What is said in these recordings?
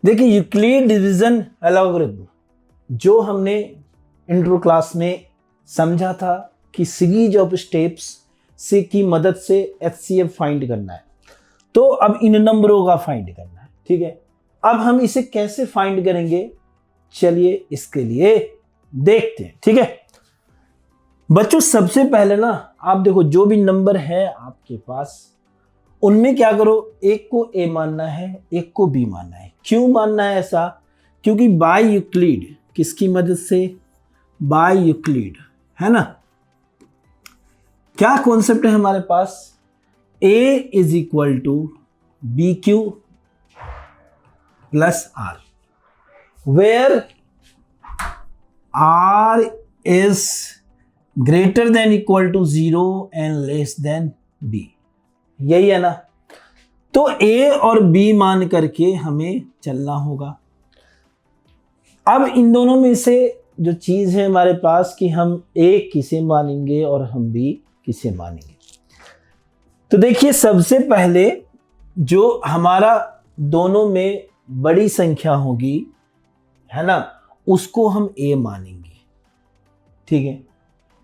देखिए Euclid division algorithm जो हमने इंट्रो क्लास में समझा था कि सीरीज ऑफ स्टेप्स से की मदद से एचसीएफ फाइंड करना है, तो अब इन नंबरों का फाइंड करना है। ठीक है, अब हम इसे कैसे फाइंड करेंगे, चलिए इसके लिए देखते हैं। ठीक है बच्चों, सबसे पहले ना आप देखो जो भी नंबर है आपके पास उनमें क्या करो, एक को ए मानना है, एक को बी मानना है। क्यों मानना है ऐसा? क्योंकि बाय यूक्लिड, किसकी मदद से? बाय यूक्लिड, है ना। क्या कॉन्सेप्ट है हमारे पास? A is equal to B Q plus are, where r is greater than equal to 0 and less than b. यही है ना। तो ए और बी मान करके हमें चलना होगा। अब इन दोनों में से जो चीज है हमारे पास कि हम ए किसे मानेंगे और हम बी किसे मानेंगे। तो देखिए सबसे पहले जो हमारा दोनों में बड़ी संख्या होगी, है ना, उसको हम ए मानेंगे। ठीक है,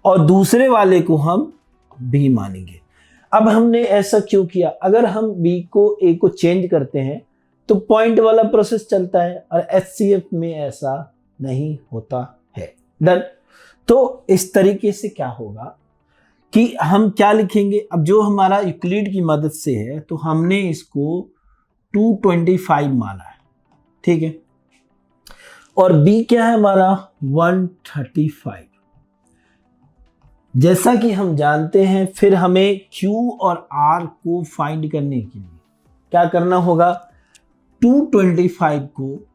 और दूसरे वाले को हम बी मानेंगे। अब हमने ऐसा क्यों किया? अगर हम बी को ए को चेंज करते हैं तो पॉइंट वाला प्रोसेस चलता है, और एचसीएफ में ऐसा नहीं होता है। डन। तो इस तरीके से क्या होगा कि हम क्या लिखेंगे, अब जो हमारा यूक्लिड की मदद से है तो हमने इसको 225 माना है। ठीक है, और बी क्या है हमारा? 135। जैसा कि हम जानते हैं, फिर हमें Q और R को फाइंड करने के लिए क्या करना होगा? 225 को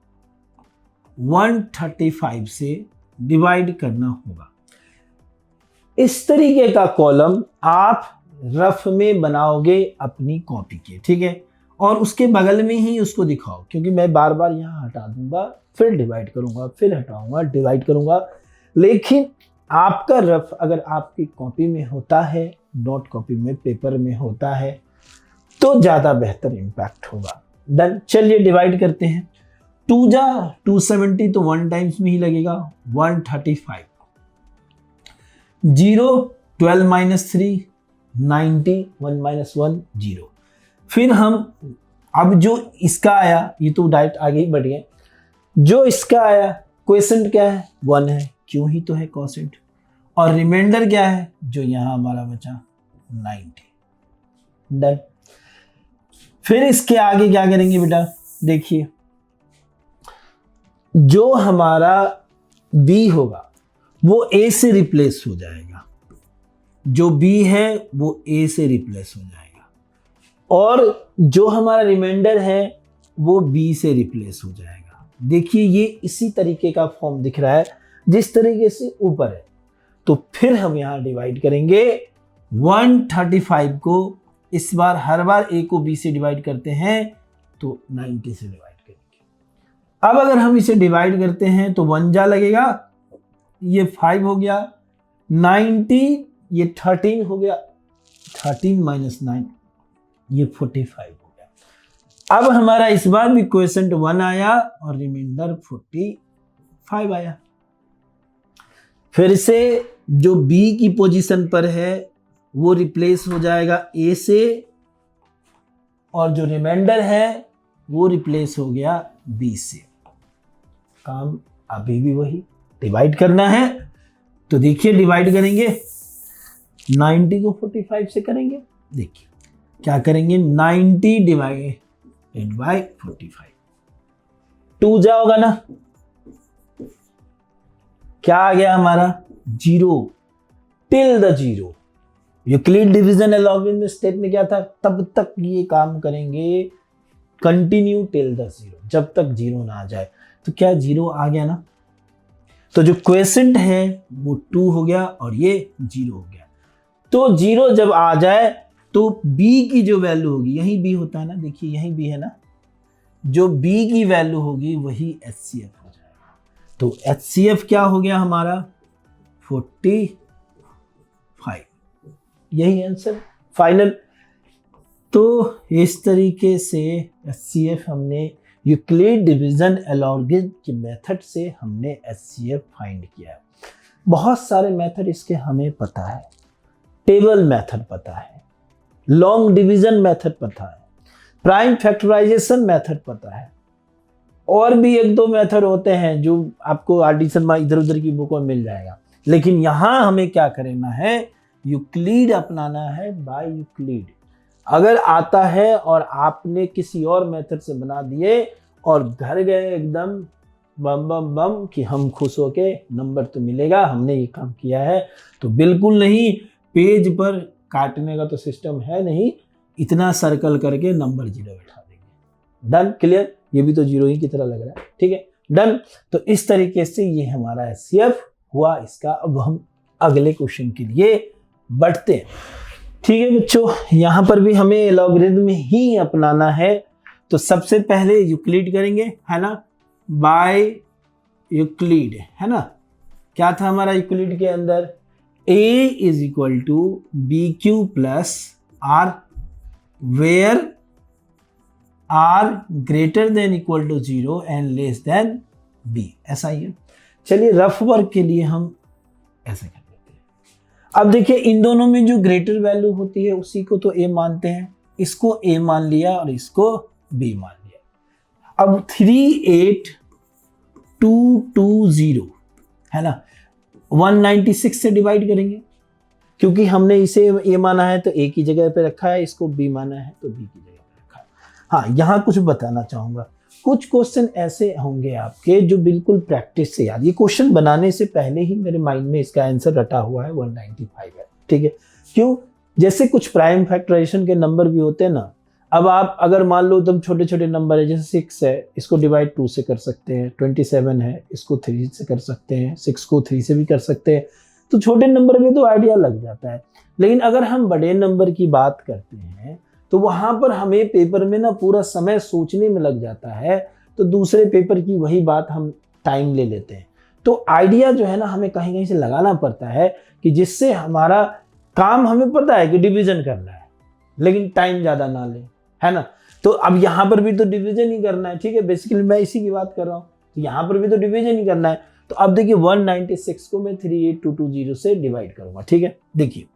135 से डिवाइड करना होगा। इस तरीके का कॉलम आप रफ में बनाओगे अपनी कॉपी के। ठीक है, और उसके बगल में ही उसको दिखाओ, क्योंकि मैं बार बार यहाँ हटा दूंगा, फिर डिवाइड करूंगा, फिर हटाऊंगा, डिवाइड करूंगा। लेकिन आपका रफ अगर आपकी कॉपी में होता है, नोट कॉपी में, पेपर में होता है, तो ज्यादा बेहतर इंपैक्ट होगा। डन। चलिए डिवाइड करते हैं। 2 जा 270 तो 1 टाइम्स में ही लगेगा, 135। 0 12 माइनस 3 90, 1 माइनस 1 0। फिर हम अब जो इसका आया, ये तो डायरेक्ट आगे ही बढ़ गए, जो इसका आया क्वोशिएंट क्या है? 1 है, क्यों ही तो है क्वोशिएंट। और रिमाइंडर क्या है जो यहां हमारा बचा? 90। डन। फिर इसके आगे क्या करेंगे बेटा? देखिए जो हमारा बी होगा वो ए से रिप्लेस हो जाएगा, जो बी है वो ए से रिप्लेस हो जाएगा, और जो हमारा रिमाइंडर है वो बी से रिप्लेस हो जाएगा। देखिए ये इसी तरीके का फॉर्म दिख रहा है जिस तरीके से ऊपर है। तो फिर हम यहां डिवाइड करेंगे 135 को, इस बार हर बार ए को बी से डिवाइड करते हैं तो 90 से डिवाइड करेंगे। अब अगर हम इसे डिवाइड करते हैं तो 1 जा लगेगा, ये 5 हो गया, 90 ये 13 हो गया, 13 माइनस 9 ये 45 हो गया। अब हमारा इस बार भी क्वोशिएंट 1 आया और रिमाइंडर 45 आया। फिर से जो बी की पोजीशन पर है वो रिप्लेस हो जाएगा ए से, और जो रिमाइंडर है वो रिप्लेस हो गया बी से। काम अभी भी वही, डिवाइड करना है। तो देखिए डिवाइड करेंगे, 90 को 45 से करेंगे। देखिए क्या करेंगे, 90 डिवाइडेड बाय 45, 2 जाओगा ना, क्या आ गया हमारा? 0 till the 0। Euclid division algorithm step में क्या था? तब तक ये काम करेंगे, कंटिन्यू टिल द 0, जब तक 0 ना आ जाए। तो क्या 0 आ गया ना, तो जो क्वोशिएंट है वो 2 हो गया और ये 0 हो गया। तो 0 जब आ जाए तो b की जो वैल्यू होगी, यही b होता है ना, देखिए यही b है ना, जो b की वैल्यू होगी वही एचसीएफ हो जाएगा। तो एचसीएफ क्या हो गया हमारा? 45। यही आंसर फाइनल। तो इस तरीके से एचसीएफ हमने यूक्लिड डिवीजन एल्गोरिथम के मेथड से हमने एचसीएफ फाइंड किया है। बहुत सारे मेथड इसके हमें पता है, टेबल मेथड पता है, लॉन्ग डिवीजन मेथड पता है, प्राइम फैक्टराइजेशन मेथड पता है, और भी एक दो मेथड होते हैं जो आपको एडिशन में इधर उधर की बुक में मिल जाएगा। लेकिन यहाँ हमें क्या करना है, यूक्लिड अपनाना है, बाय यूक्लिड। अगर आता है और आपने किसी और मेथड से बना दिए और घर गए एकदम बम बम बम कि हम खुश होके नंबर तो मिलेगा, हमने ये काम किया है, तो बिल्कुल नहीं। पेज पर काटने का तो सिस्टम है नहीं, इतना सर्कल करके नंबर 0 बैठा देंगे। Done, clear? ये भी तो 0 ही की तरह लग रहा है, ठीक है, डन। तो इस तरीके से ये हमारा एचसीएफ हुआ इसका। अब हम अगले क्वेश्चन के लिए बढ़ते हैं, ठीक है बच्चों। यहां पर भी हमें एल्गोरिथम ही अपनाना है। तो सबसे पहले यूक्लिड करेंगे, है ना, बाय यूक्लिड, है ना। क्या था हमारा यूक्लिड के अंदर, a is equal to B Q plus are, where R greater than equal to 0 and less than B, ऐसा ही है। चलिए रफ वर्क के लिए हम ऐसे कर लेते हैं। अब देखिए इन दोनों में जो ग्रेटर वैल्यू होती है उसी को तो a मानते हैं, इसको a मान लिया और इसको b मान लिया। अब 38220 है ना, 196 से डिवाइड करेंगे, क्योंकि हमने इसे a माना है तो a की जगह पे रखा है, इसको b माना है तो b की जगह पे रखा है। हाँ, यहाँ कुछ बताना चाहूँगा, कुछ क्वेश्चन ऐसे होंगे आपके जो बिल्कुल प्रैक्टिस से याद, ये क्वेश्चन बनाने से पहले ही मेरे माइंड में इसका आंसर रटा हुआ है, 195 है, ठीक है। क्यों? जैसे कुछ प्राइम फैक्टराइजेशन के नंबर भी होते हैं ना। अब आप अगर मान लो एकदम छोटे छोटे नंबर है, जैसे 6 है, इसको डिवाइड 2 से कर सकते हैं, 27 है, इसको 3 से कर सकते हैं, 6 को 3 से भी कर सकते हैं, तो छोटे नंबर में तो आइडिया लग जाता है। लेकिन अगर हम बड़े नंबर की बात करते हैं तो वहां पर हमें पेपर में ना पूरा समय सोचने में लग जाता है, तो दूसरे पेपर की वही बात हम टाइम ले लेते हैं। तो आइडिया जो है ना हमें कहीं कहीं से लगाना पड़ता है कि जिससे हमारा काम, हमें पता है कि डिवीजन करना है लेकिन टाइम ज्यादा ना ले, है ना। तो अब यहाँ पर भी तो डिवीजन ही करना है, ठीक है, बेसिकली मैं इसी की बात कर रहा हूँ, तो यहाँ पर भी तो डिवीजन ही करना है। तो अब देखिए 196 को मैं 38220 से डिवाइड करूंगा, ठीक है। देखिए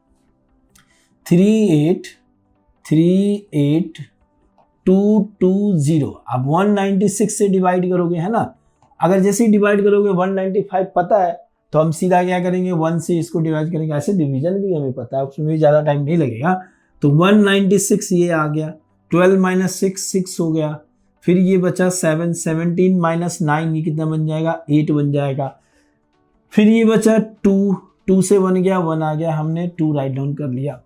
38220 अब 196 से डिवाइड करोगे, है ना। अगर जैसे ही डिवाइड करोगे 195 पता है तो हम सीधा क्या करेंगे, 1 से इसको डिवाइड करेंगे। ऐसे डिवीजन भी हमें पता है, उसमें भी ज़्यादा टाइम नहीं लगेगा। तो 196 ये आ गया, 12 माइनस 6 हो गया, फिर ये बचा 7, 17 माइनस 9 ये कितना बन जाएगा, 8 बन जाएगा। फिर ये बचा 2 से 1 गया, 1 आ गया, हमने 2 राइट डाउन कर लिया।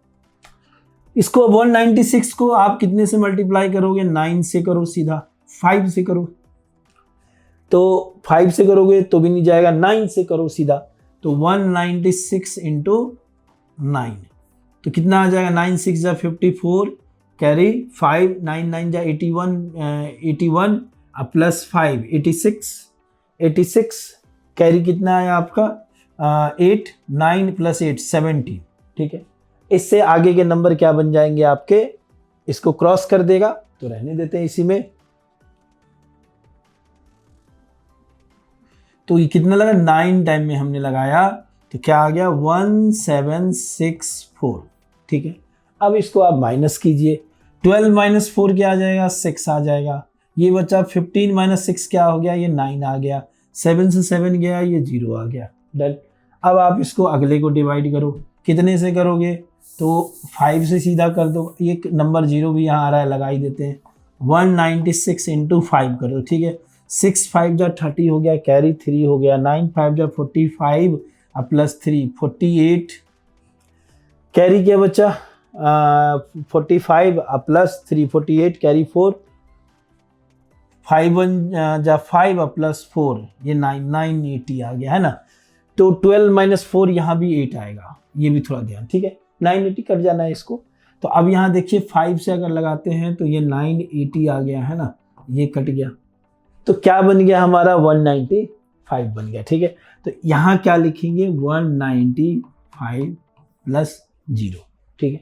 इसको 196 को आप कितने से मल्टीप्लाई करोगे, 9 से करो, सीधा 5 से करो, तो 5 से करोगे तो भी नहीं जाएगा, 9 से करो सीधा, तो 196 इंटू 9 तो कितना आ जाएगा, 9 6 जा 54, कैरी 5, 9 9 जा 81 अब प्लस 5 86 कैरी कितना आया आपका 8, 9 प्लस 8 17, ठीक है। इससे आगे के नंबर क्या बन जाएंगे आपके, इसको क्रॉस कर देगा तो रहने देते हैं इसी में। तो ये कितना लगा, 9 टाइम में हमने लगाया तो क्या आ गया 1764, ठीक है। अब इसको आप माइनस कीजिए, 12 माइनस 4 क्या आ जाएगा, 6 आ जाएगा। ये बचा 15 माइनस 6 क्या हो गया, ये 9 आ गया। 7 से 7 गया, ये 0 आ गया, डन। अब आप इसको अगले को डिवाइड करो, कितने से करोगे, तो 5 से सीधा कर दो, ये नंबर 0 भी यहाँ आ रहा है, लगा ही देते हैं। 196 इंटू 5 करो, ठीक है। 6 5 जा 30 हो गया, कैरी 3 हो गया, 9 5 जा 45 अब प्लस 3 48, कैरी क्या बचा 45 अब प्लस 3 48, कैरी 4, 5 1 जा 5 अब प्लस 4, ये 9 80 आ गया, है ना। तो 12 माइनस 4 यहाँ भी 8 आएगा, ये भी थोड़ा ध्यान, ठीक है। 980 कट जाना है इसको। तो अब यहाँ देखिए 5 से अगर लगाते हैं तो ये 980 आ गया, है ना, ये कट गया, तो क्या बन गया हमारा 195 बन गया, ठीक है। तो यहाँ क्या लिखेंगे 195 प्लस 0, ठीक है।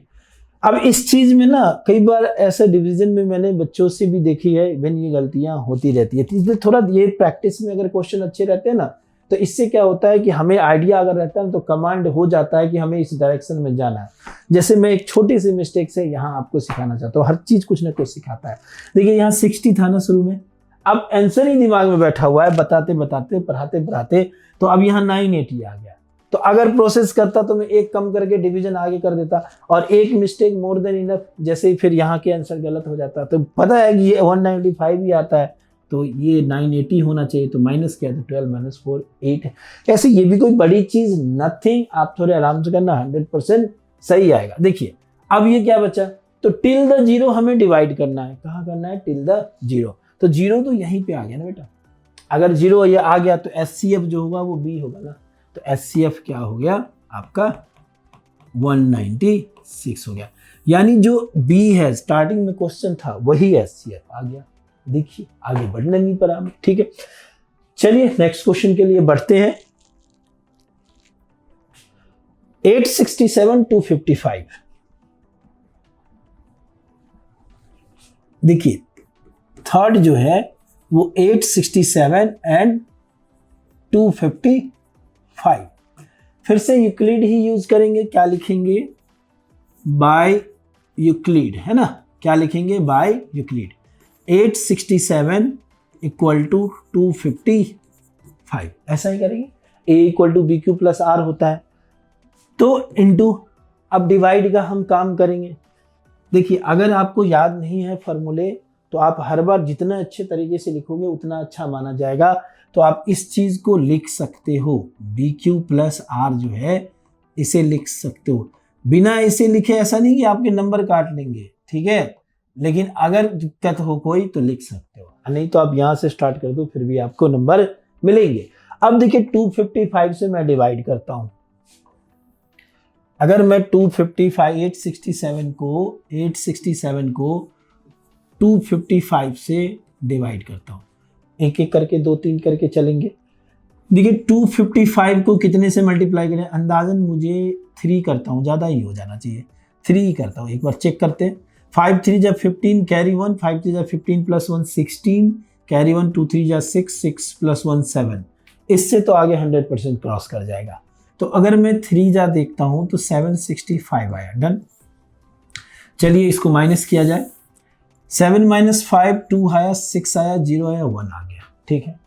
अब इस चीज में ना कई बार ऐसे डिवीजन में मैंने बच्चों से भी देखी है, इवन ये गलतियां होती रहती है, तो इसलिए थोड़ा ये प्रैक्टिस में अगर क्वेश्चन अच्छे रहते हैं ना, तो इससे क्या होता है कि हमें आइडिया अगर रहता है ना, तो कमांड हो जाता है कि हमें इस डायरेक्शन में जाना है। जैसे मैं एक छोटी सी मिस्टेक से यहाँ आपको सिखाना चाहता हूँ, हर चीज कुछ ना कुछ सिखाता है। देखिए यहाँ 60 था ना शुरू में, अब आंसर ही दिमाग में बैठा हुआ है, बताते बताते पढ़ाते पढ़ाते, तो अब यहाँ 980 आ गया। तो अगर प्रोसेस करता तो मैं एक कम करके डिवीजन आगे कर देता, और एक मिस्टेक मोर देन इनफ, जैसे ही फिर यहाँ के आंसर गलत हो जाता। तो पता है कि ये 195 ही आता है, तो ये 980 होना चाहिए, तो माइनस क्या है, 12 माइनस 4 8 है। ऐसे ये भी कोई बड़ी चीज नथिंग, आप थोड़े आराम से करना, 100% सही आएगा। देखिए अब ये क्या बचा, तो टिल द जीरो हमें डिवाइड करना है। कहाँ करना है, टिल द जीरो। तो जीरो तो यहीं पे आ गया ना बेटा, अगर जीरो ये आ गया तो एचसीएफ जो होगा वो बी होगा ना, तो एचसीएफ क्या हो गया आपका 196 हो गया। यानी जो बी है स्टार्टिंग में क्वेश्चन था वही एचसीएफ आ गया। देखिए आगे बढ़ने नहीं पड़ा, ठीक है। चलिए नेक्स्ट क्वेश्चन के लिए बढ़ते हैं। 867 255, देखिए थर्ड जो है वो 867 एंड 255, फिर से यूक्लिड ही यूज करेंगे। क्या लिखेंगे, बाय यूक्लिड, है ना, क्या लिखेंगे, बाय यूक्लिड। 867 इक्वल टू 255, ऐसा ही करेंगे। a equal to B Q plus R होता है, तो इनटू, अब डिवाइड का हम काम करेंगे। देखिए अगर आपको याद नहीं है फॉर्मूले, तो आप हर बार जितना अच्छे तरीके से लिखोगे उतना अच्छा माना जाएगा। तो आप इस चीज को लिख सकते हो, बी क्यू प्लस आर जो है इसे लिख सकते हो। बिना इसे लिखे ऐसा नहीं कि आपके नंबर काट लेंगे, ठीक है, लेकिन अगर दिक्कत हो कोई तो लिख सकते हो, नहीं तो आप यहां से स्टार्ट कर दो, फिर भी आपको नंबर मिलेंगे। अब देखिए 255 से मैं डिवाइड करता हूं। अगर मैं 867 को 255 से डिवाइड करता हूं, एक एक करके 2-3 करके चलेंगे। देखिए 255 को कितने से मल्टीप्लाई करें, अंदाजन मुझे 3 करता हूं, ज्यादा ही हो जाना चाहिए, 3 ही करता हूं। एक बार चेक करते हैं। 5 3 जब 15 कैरी 1, 5 3 जब 15 प्लस 1 16 कैरी 1, 2 3 जा 6 6 प्लस 1 7, इससे तो आगे 100% क्रॉस कर जाएगा। तो अगर मैं 3 जा देखता हूं तो 765 आया, डन। चलिए इसको माइनस किया जाए। 7 माइनस 5 2 आया, 6 आया, 0 आया, 1 आ गया, ठीक है।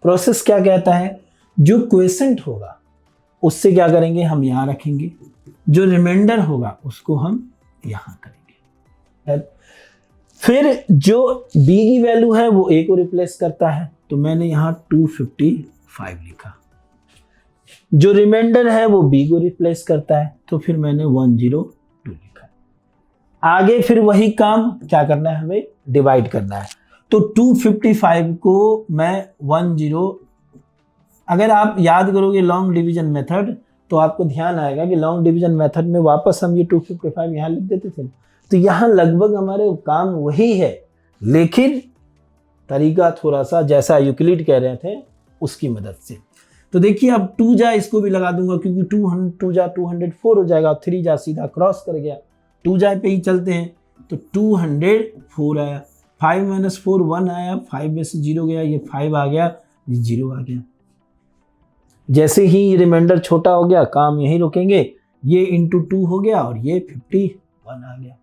प्रोसेस क्या कहता है, जो क्वेसेंट होगा उससे क्या करेंगे, हम यहां रखेंगे, जो रिमाइंडर होगा उसको हम यहां करेंगे। फिर जो b की वैल्यू है वो a को रिप्लेस करता है, तो मैंने यहां 255 लिखा। जो रिमाइंडर है वो b को रिप्लेस करता है, तो फिर मैंने 102 लिखा। आगे फिर वही काम क्या करना है, हमें डिवाइड करना है। तो 255 को मैं 10, अगर आप याद करोगे लॉन्ग डिवीजन मेथड, तो आपको ध्यान आएगा कि लॉन्ग डिवीजन मेथड में वापस हम ये 255 यहाँ लिख देते थे। तो यहाँ लगभग हमारे काम वही है, लेकिन तरीका थोड़ा सा जैसा यूक्लिड कह रहे थे उसकी मदद से। तो देखिए अब 2 जा इसको भी लगा दूंगा, क्योंकि 2 जा 204 हो जाएगा, 3 जा सीधा क्रॉस कर गया, 2 जा पे ही चलते हैं, तो 204 आया। 5 माइनस 4 1 आया, 5 में से 0 गया, ये 5 आ गया, ये 0 आ गया। जैसे ही रिमाइंडर छोटा हो गया काम यहीं रोकेंगे, ये इंटू 2 हो गया और ये 51 आ गया।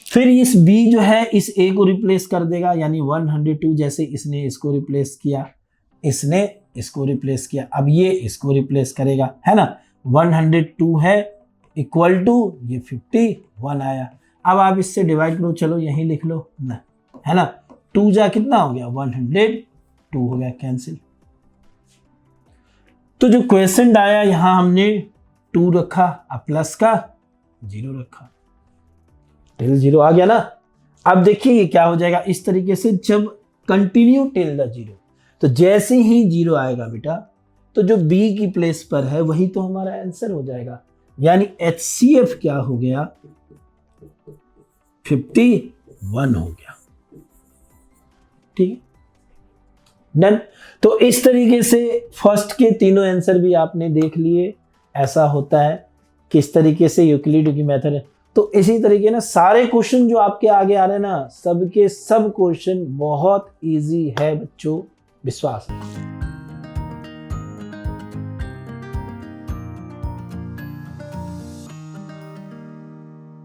फिर इस b जो है इस a को रिप्लेस कर देगा, यानी 102, जैसे इसने इसको रिप्लेस किया, इसने इसको रिप्लेस किया, अब ये इसको रिप्लेस करेगा, है ना। 102 है इक्वल टू ये 51 आया। अब आप इससे डिवाइड करो, चलो यहीं लिख लो ना, है ना। 2 जा कितना हो गया, 102 हो गया, कैंसिल। तो जो क्वेश्चन आया यहां हमने 2 रखा, अब प्लस का 0 रखा, टिल 0 आ गया ना। अब देखिए ये क्या हो जाएगा, इस तरीके से जब कंटिन्यू टिल द 0, तो जैसे ही 0 आएगा बेटा, तो जो b की प्लेस पर है वही तो हमारा आंसर हो जाएगा। यानी HCF क्या हो गया, 51 हो गया, ठीक है, डन। तो इस तरीके से फर्स्ट के तीनों आंसर भी आपने देख लिए। ऐसा होता है किस तरीके से यूक्लिड की मेथड है। तो इसी तरीके ना सारे क्वेश्चन जो आपके आगे आ रहे हैं ना, सबके सब क्वेश्चन बहुत इजी है बच्चों, विश्वास है।